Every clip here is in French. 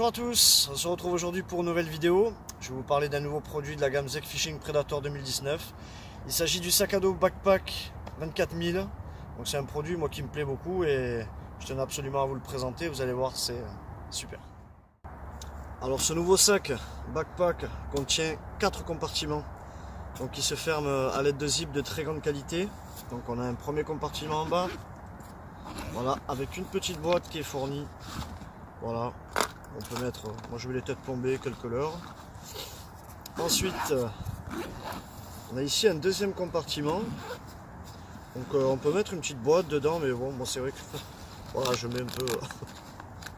Bonjour à tous, on se retrouve aujourd'hui pour une nouvelle vidéo. Je vais vous parler d'un nouveau produit de la gamme Zek Fishing Predator 2019. Il s'agit du sac à dos backpack 24 000. Donc c'est un produit moi qui me plaît beaucoup et je tenais absolument à vous le présenter. Vous allez voir, c'est super. Alors ce nouveau sac backpack contient 4 compartiments. Donc il se ferme à l'aide de zip de très grande qualité. Donc on a un premier compartiment en bas. Voilà, avec une petite boîte qui est fournie. Voilà, on peut mettre, moi je vais les têtes plombées, quelques leurres. Ensuite, on a ici un deuxième compartiment. Donc on peut mettre une petite boîte dedans, mais bon, moi c'est vrai que voilà, je mets un peu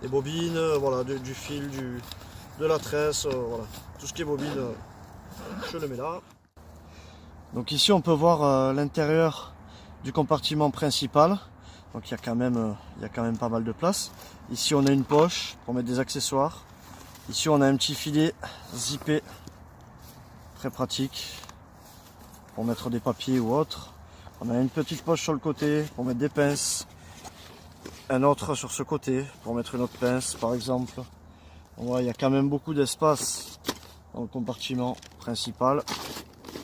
des bobines, voilà, du fil, de la tresse, voilà, tout ce qui est bobine, je le mets là. Donc ici on peut voir l'intérieur du compartiment principal. Donc il y a quand même pas mal de place. Ici on a une poche pour mettre des accessoires. Ici on a un petit filet zippé, très pratique pour mettre des papiers ou autre. On a une petite poche sur le côté pour mettre des pinces. Un autre sur ce côté pour mettre une autre pince par exemple. On voit il y a quand même beaucoup d'espace dans le compartiment principal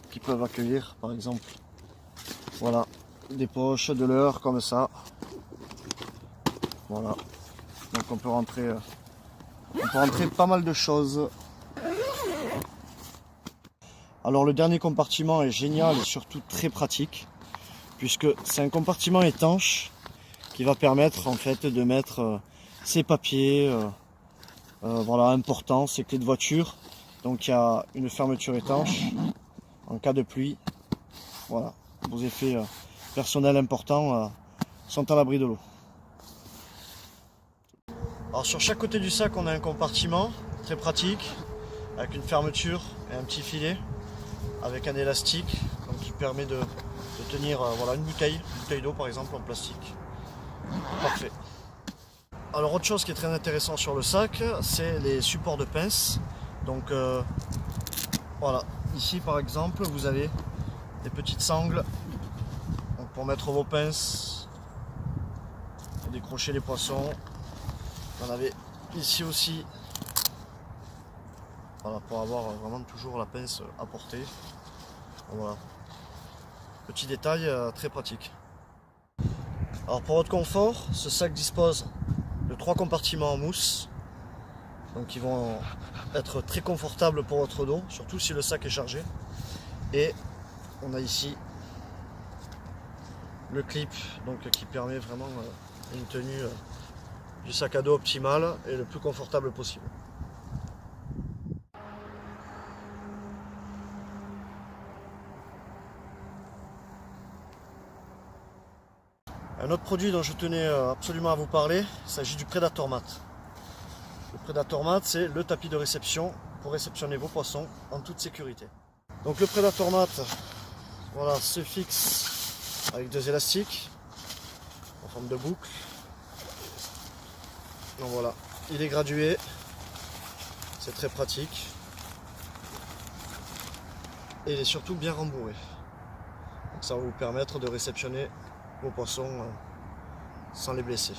qui peuvent accueillir par exemple. Voilà, des poches de leurre comme ça. Voilà, donc on peut rentrer pas mal de choses. Alors le dernier compartiment est génial et surtout très pratique, puisque c'est un compartiment étanche qui va permettre en fait de mettre ses papiers, voilà, importants, ses clés de voiture. Donc il y a une fermeture étanche en cas de pluie. Voilà, vos effets personnels importants sont à l'abri de l'eau. Alors sur chaque côté du sac on a un compartiment très pratique avec une fermeture et un petit filet avec un élastique donc, qui permet de tenir voilà, une bouteille d'eau par exemple en plastique. Parfait. Alors autre chose qui est très intéressant sur le sac, c'est les supports de pince. Donc voilà, ici par exemple vous avez des petites sangles donc, pour mettre vos pinces et décrocher les poissons. On avait ici aussi, voilà, pour avoir vraiment toujours la pince à portée. Voilà, petit détail très pratique. Alors pour votre confort, ce sac dispose de 3 compartiments en mousse, donc ils vont être très confortables pour votre dos, surtout si le sac est chargé. Et on a ici le clip, donc qui permet vraiment une tenue du sac à dos optimal et le plus confortable possible. Un autre produit dont je tenais absolument à vous parler, il s'agit du Predator Mat. Le Predator Mat, c'est le tapis de réception pour réceptionner vos poissons en toute sécurité. Donc le Predator Mat, voilà, se fixe avec 2 élastiques en forme de boucle. Donc voilà, il est gradué, c'est très pratique et il est surtout bien rembourré. Donc ça va vous permettre de réceptionner vos poissons sans les blesser.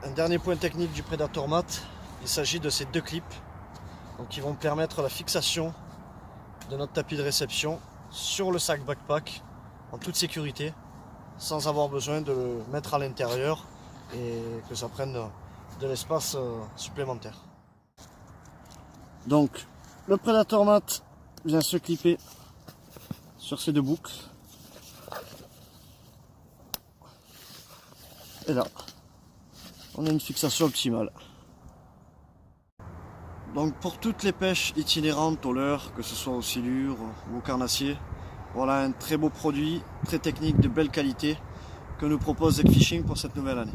Un dernier point technique du Predator Mat, il s'agit de ces 2 clips. Donc qui vont permettre la fixation de notre tapis de réception sur le sac backpack en toute sécurité sans avoir besoin de le mettre à l'intérieur et que ça prenne de l'espace supplémentaire. Donc le Predator Mat vient se clipper sur ces 2 boucles et là on a une fixation optimale. Donc pour toutes les pêches itinérantes au leurre, que ce soit au silure ou au carnassier, voilà un très beau produit, très technique, de belle qualité que nous propose Zek Fishing pour cette nouvelle année.